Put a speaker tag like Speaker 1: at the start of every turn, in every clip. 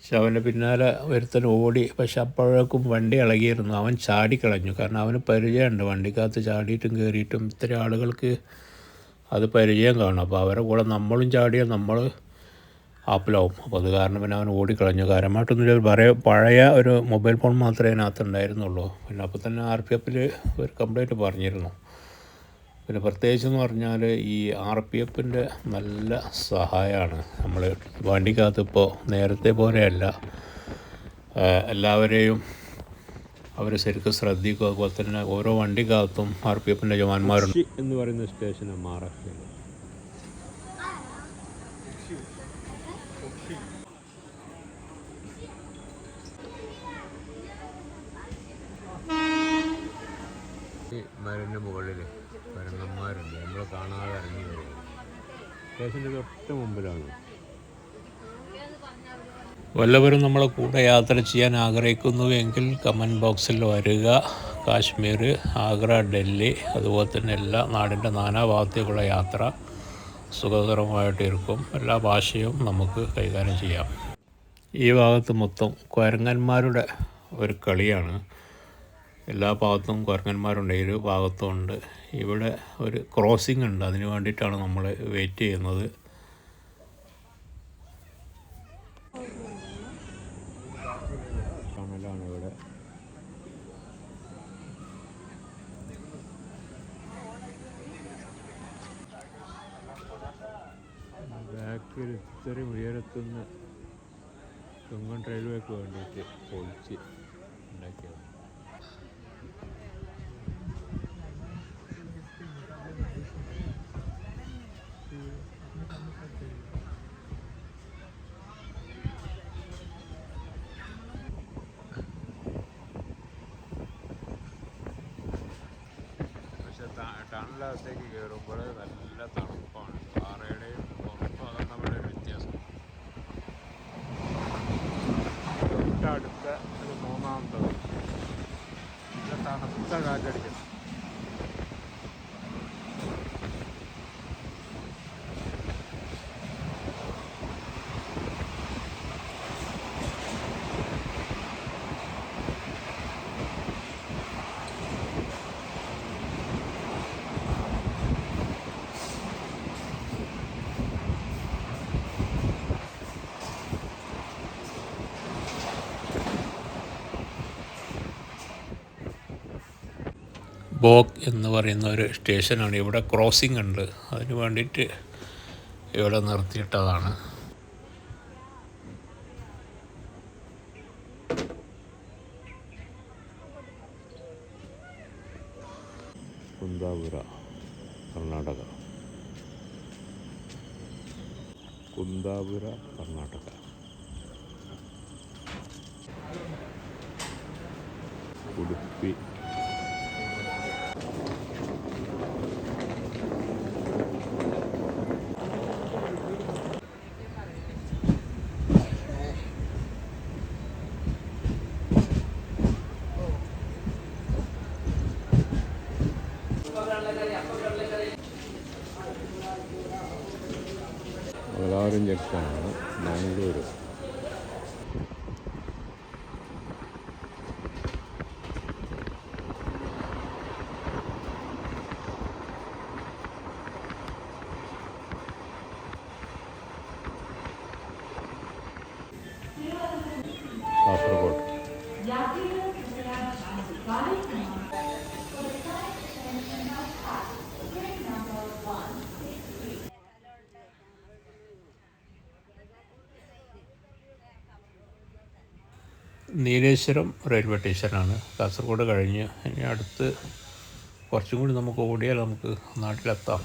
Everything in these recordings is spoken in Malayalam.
Speaker 1: പക്ഷെ അവൻ്റെ പിന്നാലെ ഒരുത്തൻ ഓടി. പക്ഷെ അപ്പോഴേക്കും വണ്ടി ഇളകിയിരുന്നു. അവൻ ചാടിക്കളഞ്ഞു. കാരണം അവന് പരിചയമുണ്ട്, വണ്ടിക്കകത്ത് ചാടിയിട്ടും കയറിയിട്ടും ഇത്രയും ആളുകൾക്ക് അത് പരിചയം കാണും. അപ്പോൾ അവരെ കൂടെ നമ്മളും ചാടിയാൽ നമ്മൾ ആപ്പിലാവും. അപ്പോൾ അത് കാരണം പിന്നെ അവൻ ഓടിക്കളഞ്ഞു. കാര്യമായിട്ടൊന്നുമില്ല, പഴയ ഒരു മൊബൈൽ ഫോൺ മാത്രമേ അതിനകത്ത് ഉണ്ടായിരുന്നുള്ളൂ. പിന്നെ അപ്പോൾ തന്നെ RPF ഒരു കംപ്ലൈൻറ്റ് പറഞ്ഞിരുന്നു. പിന്നെ പ്രത്യേകിച്ചെന്ന് പറഞ്ഞാൽ ഈ RPF നല്ല സഹായമാണ്. നമ്മൾ വണ്ടിക്കകത്ത് ഇപ്പോൾ നേരത്തെ പോലെയല്ല, എല്ലാവരെയും അവർ ശരിക്കും ശ്രദ്ധിക്കും. അതുപോലെ തന്നെ ഓരോ വണ്ടിക്കകത്തും RPF ജവാന്മാരുണ്ട് എന്ന് പറയുന്ന സ്റ്റേഷനാണ് മഹാരാഷ്ട്രയിൽ. ഈ മരൻ്റെ മുകളിൽ പരങ്ങന്മാരുണ്ട്, നമ്മൾ കാണാതെ ഇറങ്ങി വരും. സ്റ്റേഷൻ്റെ തൊട്ട് മുമ്പിലാണ്. വല്ലവരും നമ്മളെ കൂടെ യാത്ര ചെയ്യാൻ ആഗ്രഹിക്കുന്നുവെങ്കിൽ കമൻറ്റ് ബോക്സിൽ വരിക. കാശ്മീർ, ആഗ്ര, ഡൽഹി, അതുപോലെ തന്നെ എല്ലാ നാടിൻ്റെ നാനാഭാഗത്തേക്കുള്ള യാത്ര സുഖകരമായിട്ടിരിക്കും. എല്ലാ ഭാഷയും നമുക്ക് കൈകാര്യം ചെയ്യാം. ഈ ഭാഗത്ത് മൊത്തം കുരങ്ങന്മാരുടെ ഒരു കളിയാണ്. എല്ലാ ഭാഗത്തും കുരങ്ങന്മാരുണ്ട്, ഇരു ഭാഗത്തും ഉണ്ട്. ഇവിടെ ഒരു ക്രോസിംഗ് ഉണ്ട്, അതിന് വേണ്ടിയിട്ടാണ് നമ്മൾ വെയിറ്റ് ചെയ്യുന്നത്. ടണലാണ് ഇവിടെ. ബാക്കിൽ ഇത്രയും ഉയരത്തുനിന്ന് ചുങ്കൻ റെയിൽവേക്ക് വേണ്ടിയിട്ട് പൊളിച്ച് ഉണ്ടാക്കിയത്. പക്ഷെ ടണലകത്തേക്ക് കയറുമ്പോൾ നല്ല തണുപ്പാണ്. പാറയുടെയും പുറത്തും അതാണ് നമ്മുടെ ഒരു വ്യത്യാസം. തൊട്ടടുത്ത ഒരു മൂന്നാമത്തത് തണുത്ത കാറ്റടിക്കുന്നു. ബോഗ് എന്ന് പറയുന്ന ഒരു സ്റ്റേഷനാണ്. ഇവിടെ ക്രോസിംഗ് ഉണ്ട്, അതിന് വേണ്ടിയിട്ട് ഇവിടെ നിർത്തിയിട്ടതാണ്. കുന്ദാപുര, കർണാടക. കുന്ദാപുര, കർണാടക. ഉടുപ്പി. മലബാറും ജംഗ്ഷനാണ്, ബാംഗ്ലൂർ. കാസർഗോഡ്. നീലേശ്വരം റെയിൽവേ സ്റ്റേഷനാണ്. കാസർഗോഡ് കഴിഞ്ഞ് ഇനി അടുത്ത് കുറച്ചും കൂടി നമുക്ക് ഓടിയാൽ നമുക്ക് നാട്ടിലെത്താം.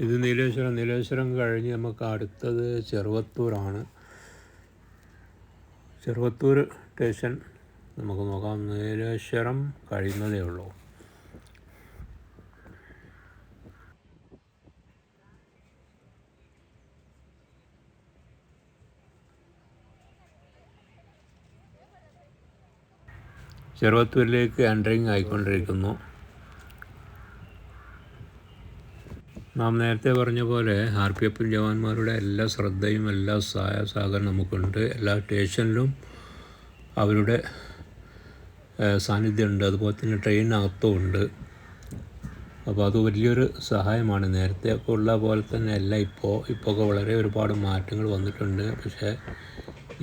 Speaker 1: ഇത് നീലേശ്വരം കഴിഞ്ഞ് നമുക്ക് അടുത്തത് ചെറുവത്തൂരാണ്. ചെറുവത്തൂർ സ്റ്റേഷൻ നമുക്ക് നോക്കാം. നീലേശ്വരം കഴിയുന്നതേ ഉള്ളൂ. ചെറുവത്തൂരിലേക്ക് എൻട്രിങ് ആയിക്കൊണ്ടിരിക്കുന്നു. നാം നേരത്തെ പറഞ്ഞ പോലെ RPF ജവാന്മാരുടെ എല്ലാ ശ്രദ്ധയും എല്ലാ സഹായ സഹകരണം നമുക്കുണ്ട്. എല്ലാ സ്റ്റേഷനിലും അവരുടെ സാന്നിധ്യമുണ്ട്. അതുപോലെ തന്നെ ട്രെയിനകത്തും ഉണ്ട്. അപ്പോൾ അത് വലിയൊരു സഹായമാണ്. നേരത്തെ ഒക്കെ ഉള്ള പോലെ തന്നെ അല്ല ഇപ്പോൾ വളരെ ഒരുപാട് മാറ്റങ്ങൾ വന്നിട്ടുണ്ട്. പക്ഷേ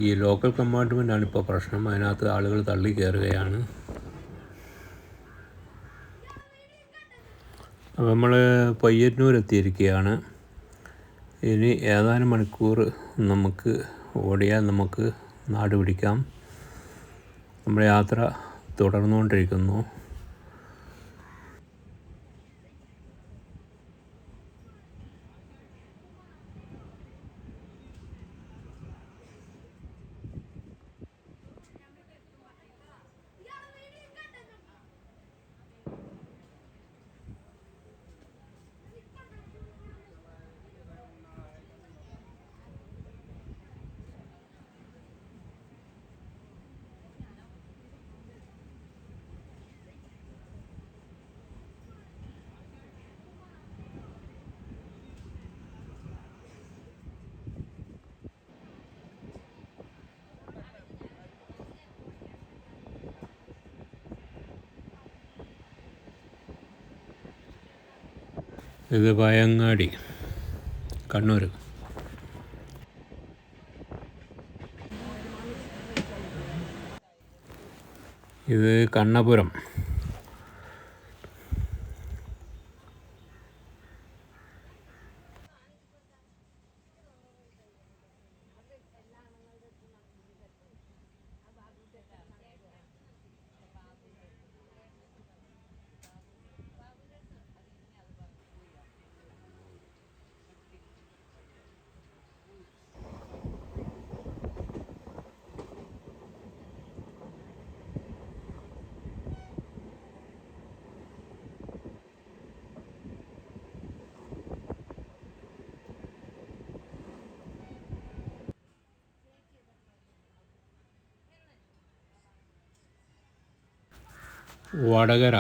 Speaker 1: ഈ ലോക്കൽ കമ്പാർട്ട്മെൻറ്റാണ് ഇപ്പോൾ പ്രശ്നം. അതിനകത്ത് ആളുകൾ തള്ളി കയറുകയാണ്. അപ്പോൾ നമ്മൾ പയ്യന്നൂർ എത്തിയിരിക്കുകയാണ്. ഇനി ഏതാനും മണിക്കൂർ നമുക്ക് ഓടിയാൽ നമുക്ക് നാട് പിടിക്കാം. നമ്മുടെ യാത്ര തുടർന്നുകൊണ്ടിരിക്കുന്നു. ഇത് പയങ്ങാടി, കണ്ണൂർ. ഇത് കണ്ണപുരം. വടകര.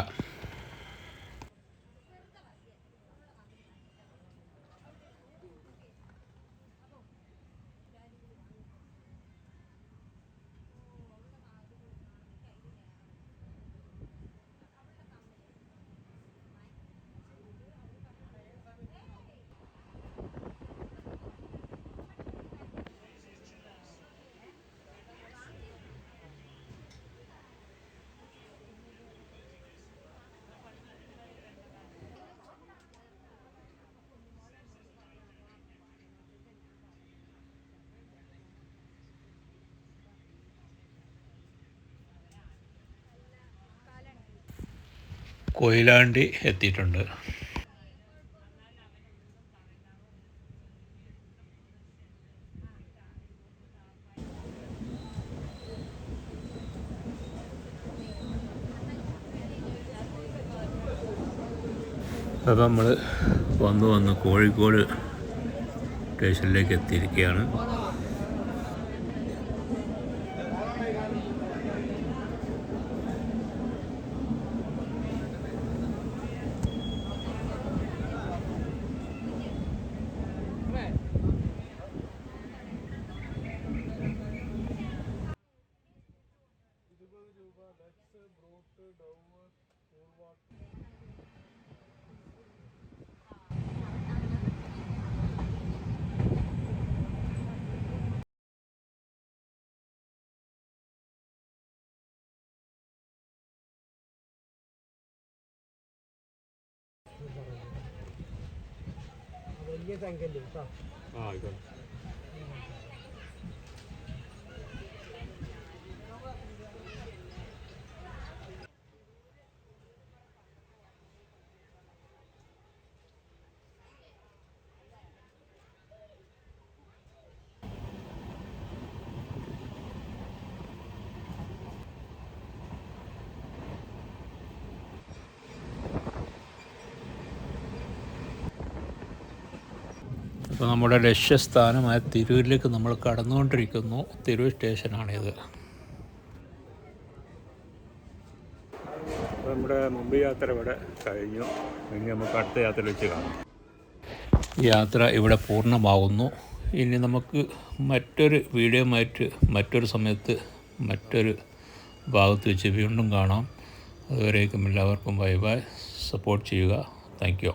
Speaker 1: കൊയിലാണ്ടി എത്തിയിട്ടുണ്ട്. അപ്പോൾ നമ്മൾ വന്ന് കോഴിക്കോട് സ്റ്റേഷനിലേക്ക് എത്തിയിരിക്കുകയാണ്. വലിയ സംഖ്യല്ലേ കേട്ടോ. ആയിക്കോട്ടെ. ഇപ്പോൾ നമ്മുടെ ലക്ഷ്യസ്ഥാനമായ തിരൂരിലേക്ക് നമ്മൾ കടന്നുകൊണ്ടിരിക്കുന്നു. തിരൂർ സ്റ്റേഷനാണിത്. അപ്പോൾ നമ്മുടെ മുമ്പ് യാത്ര ഇവിടെ കഴിഞ്ഞു. ഇനി നമുക്ക് അടുത്ത യാത്ര വെച്ച് കാണാം. യാത്ര ഇവിടെ പൂർണ്ണമാകുന്നു. ഇനി നമുക്ക് മറ്റൊരു വീഡിയോയുമായിട്ട് മറ്റൊരു സമയത്ത് മറ്റൊരു ഭാഗത്ത് വെച്ച് വീണ്ടും കാണാം. അതുവരേക്കും എല്ലാവർക്കും ബൈ ബൈ. സപ്പോർട്ട് ചെയ്യുക. Thank you.